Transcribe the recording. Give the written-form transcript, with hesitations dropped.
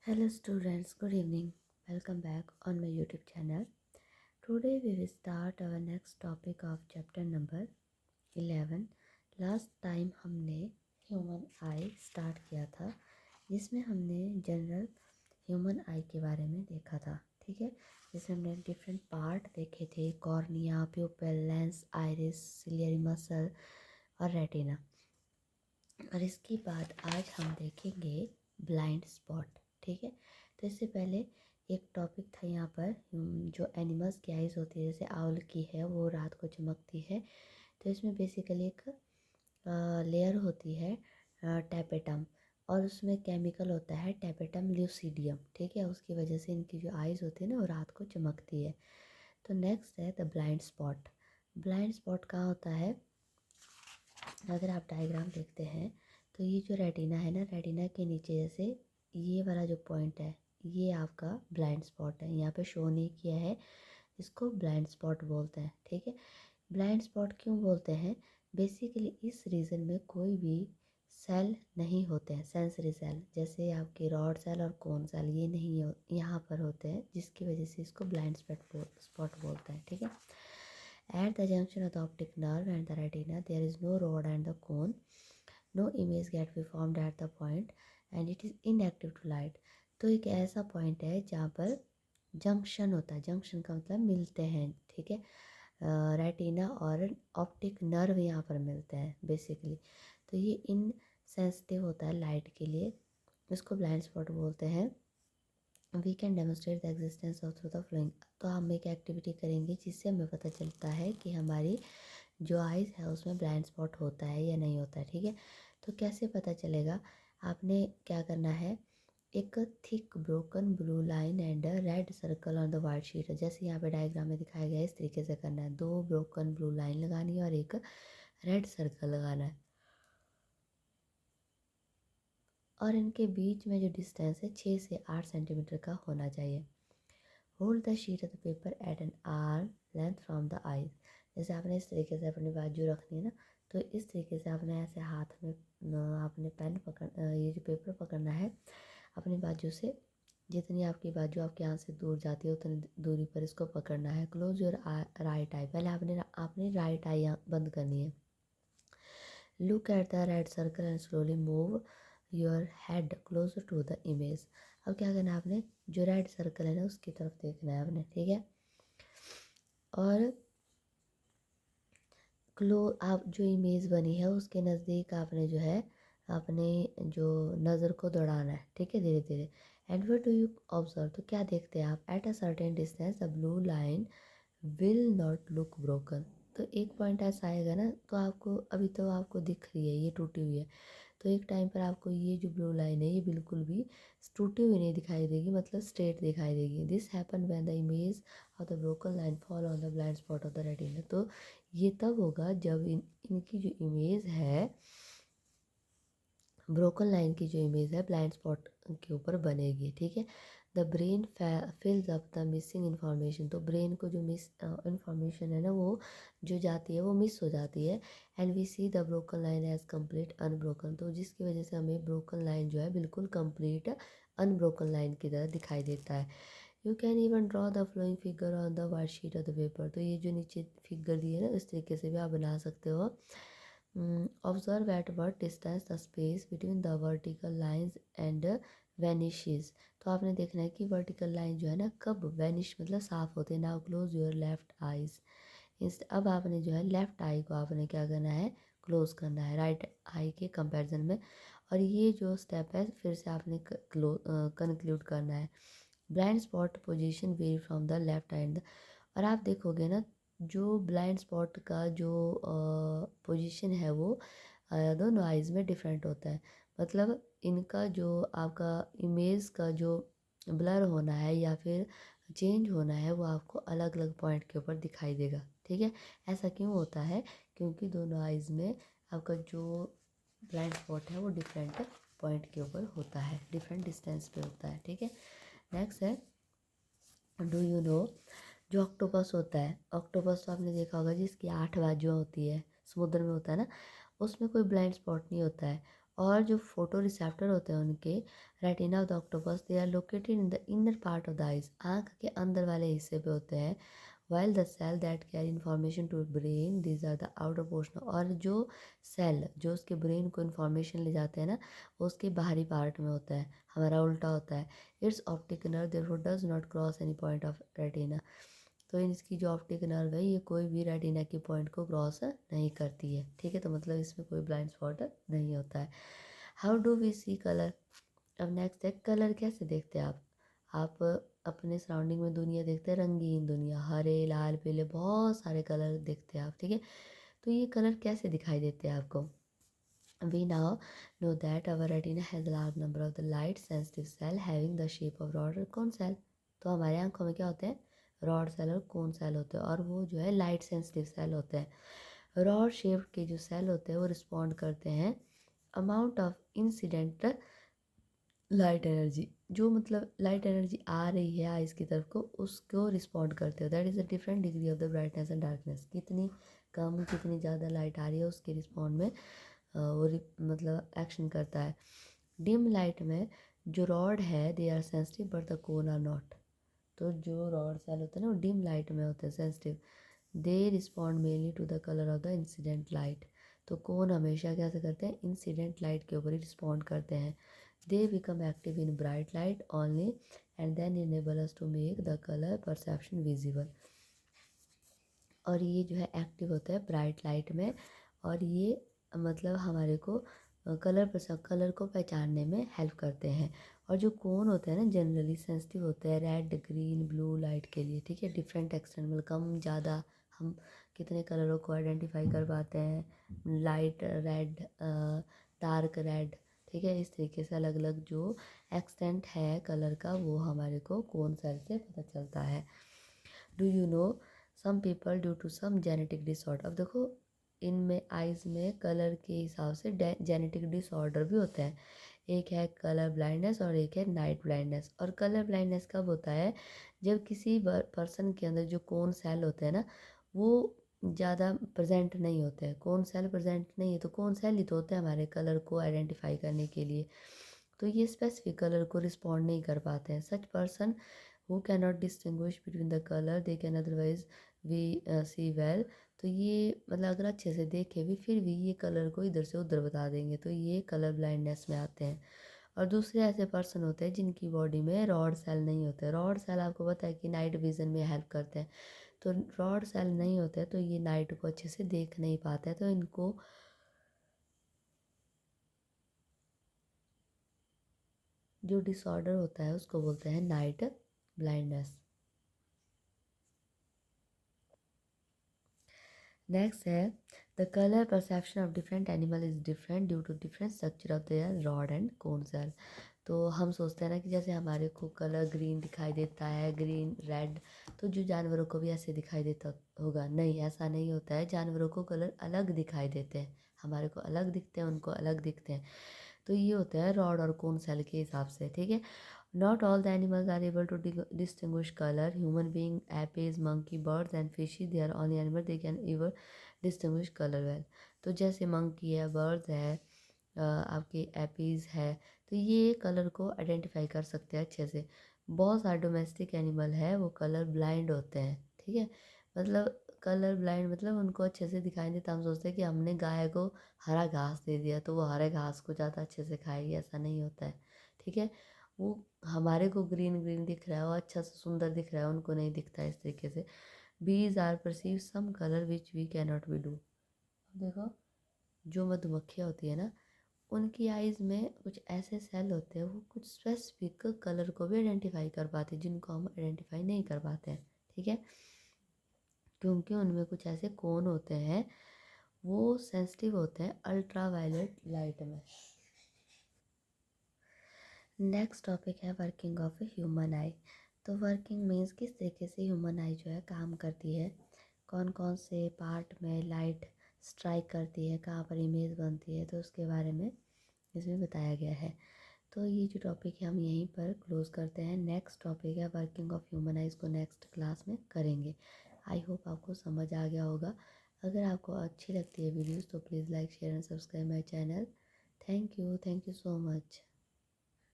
Hello students, good evening. Welcome back on my YouTube channel. Today we will start our next topic of chapter number 11. Last time हमने human I start किया था जिसमें हमने general human आई के बारे में देखा था, ठीक है। जिसमें हमने डिफरेंट पार्ट देखे थे, cornea, pupil, lens, iris, ciliary muscle और रेटिना। और इसके बाद आज हम देखेंगे ब्लाइंड स्पॉट, ठीक है। तो इससे पहले एक टॉपिक था यहाँ पर, जो एनिमल्स की आइज़ होती है, जैसे आउल की है वो रात को चमकती है। तो इसमें बेसिकली एक लेयर होती है टैपेटम, और उसमें केमिकल होता है टैपेटम ल्यूसीडियम, ठीक है। उसकी वजह से इनकी जो आइज़ होती है ना वो रात को चमकती है। तो नेक्स्ट है the blind spot. Blind spot कहाँ होता है? अगर आप डायग्राम देखते हैं तो ये जो रेटिना है ना, रेटिना के नीचे जैसे ये वाला जो पॉइंट है ये आपका ब्लाइंड स्पॉट है। यहाँ पे शो नहीं किया है, इसको ब्लाइंड स्पॉट बोलते हैं, ठीक है। ब्लाइंड स्पॉट क्यों बोलते हैं? बेसिकली इस रीजन में कोई भी सेल नहीं होते हैं, सेंसरी सेल, जैसे आपके रॉड सेल और कोन सेल, ये नहीं यहाँ पर होते हैं, जिसकी वजह से इसको ब्लाइंड स्पॉट बोलते हैं, ठीक है। At the junction of the optic nerve and the retina, there is no rod and the cone. No image get be formed at the point and it is inactive to light. तो एक ऐसा point है जहाँ पर junction होता है, junction का मतलब मिलते हैं, ठीक है। रेटिना और ऑप्टिक नर्व यहाँ पर मिलते हैं बेसिकली। तो ये इनसेंसिटिव होता है लाइट के लिए, इसको ब्लाइंड स्पॉट बोलते हैं। We can demonstrate the existence of through the flowing. तो हम एक एक्टिविटी करेंगे जिससे हमें पता चलता है कि हमारी जो आइज़ है उसमें ब्लाइंड स्पॉट होता है या नहीं होता है, ठीक है। तो कैसे पता चलेगा? आपने क्या करना है, एक thick broken blue line and red circle on the white sheet, जैसे यहाँ पे डायग्राम में दिखाया गया है इस तरीके से करना है। 2 ब्रोकन ब्लू लाइन लगानी है और एक रेड सर्कल लगाना है, और इनके बीच में जो डिस्टेंस है 6 से 8 सेंटीमीटर का होना चाहिए। Hold the sheet of the paper at an arm length from the eyes. जैसे आपने इस तरीके से अपनी बाजू रखनी है ना, तो इस तरीके से आपने ऐसे हाथ में आपने पेन पकड़ ये जो पेपर पकड़ना है अपनी बाजू से, जितनी आपकी बाजू आपके यहाँ से दूर जाती है उतनी दूरी पर इसको पकड़ना है। Close your right eye. पहले आपने राइट आई बंद करनी है। Look at the red circle and slowly move your head closer to the image. अब क्या करना है आपने, जो रेड सर्कल है ना उसकी तरफ देखना है आपने, ठीक है। और आप जो इमेज बनी है उसके नज़दीक आपने जो है अपने जो नज़र को दौड़ाना है, ठीक है, धीरे धीरे। And what do you observe? तो क्या देखते हैं आप? At a certain distance the blue line will not look broken. तो एक पॉइंट ऐसा आएगा ना, तो आपको अभी तो आपको दिख रही है ये टूटी हुई है, तो एक टाइम पर आपको ये जो ब्लू लाइन है ये बिल्कुल भी टूटी हुई नहीं दिखाई देगी, मतलब स्ट्रेट दिखाई देगी। This happen when the image of the broken line fall on the blind spot of the retina. तो ये तब होगा जब इनकी जो इमेज है, ब्रोकन लाइन की जो इमेज है ब्लाइंड स्पॉट के ऊपर बनेगी, ठीक है। The brain फिल्स up the missing information. तो ब्रेन को जो मिस इन्फॉर्मेशन है ना वो जो जाती है वो मिस हो जाती है। And we see the broken line as complete unbroken. तो जिसकी वजह से हमें ब्रोकन लाइन जो है बिल्कुल कंप्लीट अनब्रोकन लाइन की तरह दिखाई देता है। You can even draw the flowing figure on the white sheet of the paper. तो ये जो नीचे फिगर दी है ना इस तरीके से भी आप बना सकते हो। Observe at what distance the space between the vertical lines and vanishes। तो आपने देखना है कि वर्टिकल लाइन जो है ना कब वैनिश मतलब साफ होते हैं। Now close your left eyes. अब आपने जो है लेफ्ट आई को आपने क्या करना है, क्लोज करना है राइट आई के कंपैरिजन में। और ये जो स्टेप है फिर से आपने कंक्लूड करना है। Blind spot position very from the left hand. और आप देखोगे ना जो ब्लाइंड स्पॉट का जो पोजीशन है वो दोनों आइज़ में डिफरेंट होता है। मतलब इनका जो आपका इमेज का जो ब्लर होना है या फिर चेंज होना है वो आपको अलग अलग पॉइंट के ऊपर दिखाई देगा, ठीक है। ऐसा क्यों होता है? क्योंकि दोनों आइज़ में आपका जो ब्लाइंड स्पॉट है वो डिफरेंट पॉइंट के ऊपर होता है, डिफरेंट डिस्टेंस पे होता है, ठीक है। नेक्स्ट है, डू यू नो, जो ऑक्टोपस होता है, ऑक्टोपस तो आपने देखा होगा जिसकी 8 बाजुएं होती है, समुद्र में होता है ना, उसमें कोई ब्लाइंड स्पॉट नहीं होता है। और जो फोटो रिसेप्टर होते हैं उनके, retina of the octopus, they are located in the inner part of the eyes, आँख के अंदर वाले हिस्से पे होते हैं। While the cell that carry information to brain, these are the outer portion, और जो सेल जो उसके ब्रेन को इन्फॉर्मेशन ले जाते हैं ना, वो उसके बाहरी पार्ट में होता है, हमारा उल्टा होता है। It's optic nerve therefore does not cross any point of retina, तो इसकी जो ऑप्टिक नर्व है ये कोई भी रेटिना के पॉइंट को क्रॉस नहीं करती है, ठीक है। तो मतलब इसमें कोई ब्लाइंड स्पॉट नहीं होता है। How do we see colour, अब नेक्स्ट है कलर कैसे देखते हैं आप अपने सराउंडिंग में दुनिया देखते हैं, रंगीन दुनिया, हरे लाल पीले बहुत सारे कलर देखते हैं आप, ठीक है। तो ये कलर कैसे दिखाई देते हैं आपको? We now know that our retina has a large number of the light sensitive cell having the shape of rod or cone cell। तो हमारे आंखों में क्या होते हैं? रॉड सेल और कोन सेल होते हैं, और वो जो है लाइट सेंसिटिव सेल होते हैं। रॉड शेप के जो सेल होते हैं वो रिस्पॉन्ड करते हैं amount of incident light energy, जो मतलब लाइट एनर्जी आ रही है आइज़ की तरफ को, उसको रिस्पॉन्ड करते हो। That is a different degree of the brightness and darkness, कितनी कम कितनी ज़्यादा लाइट आ रही है उसके रिस्पॉन्ड में वो मतलब एक्शन करता है। डिम लाइट में जो रॉड है they are sensitive but the cone are not, तो जो रॉड सेल होते हैं ना वो डिम लाइट में होते हैं sensitive, they respond mainly to the colour of the incident light. तो कोन हमेशा कैसे करते हैं? इंसिडेंट लाइट के ऊपर ही रिस्पॉन्ड करते हैं। They become active in bright light only and then enable us to make the colour perception visible, और ये जो है एक्टिव होता है ब्राइट लाइट में, और ये मतलब हमारे को कलर को पहचानने में हेल्प करते हैं। और जो कोन होते हैं ना जनरली सेंसिटिव होते हैं रेड ग्रीन ब्लू लाइट के लिए, ठीक है। डिफरेंट एक्सटर्नल कम ज़्यादा हम कितने कलरों को आइडेंटिफाई कर पाते हैं, लाइट रेड, डार्क रेड, ठीक है। इस तरीके से अलग अलग जो एक्सटेंट है कलर का वो हमारे को कोन सेल से पता चलता है। Do you know some people due to some genetic disorder, अब देखो इनमें आइज़ में कलर के हिसाब से जेनेटिक डिसऑर्डर भी होते हैं। एक है कलर ब्लाइंडनेस और एक है नाइट ब्लाइंडनेस। और कलर ब्लाइंडनेस कब होता है? जब किसी पर्सन के अंदर जो कोन सेल होते हैं ना वो ज़्यादा प्रेजेंट नहीं होते हैं। कोन सेल प्रेजेंट नहीं है तो कोन सेल ही तो होते हैं हमारे कलर को आइडेंटिफाई करने के लिए, तो ये स्पेसिफिक कलर को रिस्पॉन्ड नहीं कर पाते हैं। Such person who cannot distinguish between the color they can otherwise we see well, तो ये मतलब अगर अच्छे से देखे भी फिर भी ये कलर को इधर से उधर बता देंगे, तो ये कलर ब्लाइंडनेस में आते हैं। और दूसरे ऐसे पर्सन होते हैं जिनकी बॉडी में रॉड सेल नहीं होते। रॉड सेल आपको पता है कि नाइट विजन में हेल्प करते हैं, तो रॉड सेल नहीं होते तो ये नाइट को अच्छे से देख नहीं पाते हैं, तो इनको जो डिसऑर्डर होता है उसको बोलते हैं नाइट ब्लाइंडनेस। नेक्स्ट है the colour perception of different animal is different due to different structure of their rod and cone cell. तो हम सोचते हैं ना कि जैसे हमारे को कलर ग्रीन दिखाई देता है, ग्रीन रेड, तो जो जानवरों को भी ऐसे दिखाई देता होगा, नहीं ऐसा नहीं होता है। जानवरों को कलर अलग दिखाई देते हैं, हमारे को अलग दिखते हैं, उनको अलग दिखते हैं। तो ये होता है रॉड और कोन सेल के हिसाब से, ठीक है। Not all the animals are able to distinguish colour, human being apes monkey birds and fishy they are only animal they can ever distinguish colour well. तो जैसे मंकी है, बर्ड्स है, आपके एपीज़ है, तो ये कलर को आइडेंटिफाई कर सकते हैं अच्छे से। बहुत सारे डोमेस्टिक एनिमल है वो कलर ब्लाइंड होते हैं, ठीक है। मतलब कलर ब्लाइंड मतलब उनको अच्छे से दिखाई नहीं देता। हम सोचते हैं कि हमने गाय को हरा घास दे दिया तो वो हरे घास को ज़्यादा अच्छे से खाएगी, ऐसा नहीं होता है, ठीक है। वो हमारे को ग्रीन ग्रीन दिख रहा है, वो अच्छा सा सुंदर दिख रहा है, उनको नहीं दिखता है इस तरीके से। Bees are perceive some colour which we can not be do. देखो जो मधुमक्खियाँ होती है ना उनकी आइज़ में कुछ ऐसे सेल होते हैं वो कुछ स्पेसिफिक कलर को भी आइडेंटिफाई कर पाते हैं जिनको हम आइडेंटिफाई नहीं कर पाते हैं, ठीक है। क्योंकि उनमें कुछ ऐसे कोन होते हैं वो सेंसिटिव होते हैं अल्ट्रा वायलेट लाइट में। नेक्स्ट टॉपिक है वर्किंग ऑफ ए ह्यूमन आई। तो वर्किंग मीन्स किस तरीके से ह्यूमन आई जो है काम करती है, कौन कौन से पार्ट में लाइट स्ट्राइक करती है, कहाँ पर इमेज बनती है, तो उसके बारे में इसमें बताया गया है। तो ये जो टॉपिक है हम यहीं पर क्लोज करते हैं। नेक्स्ट टॉपिक है वर्किंग ऑफ ह्यूमन आइज़ को नेक्स्ट क्लास में करेंगे। आई होप आपको समझ आ गया होगा। अगर आपको अच्छी लगती है वीडियोस तो please like share and subscribe my channel. Thank you so much.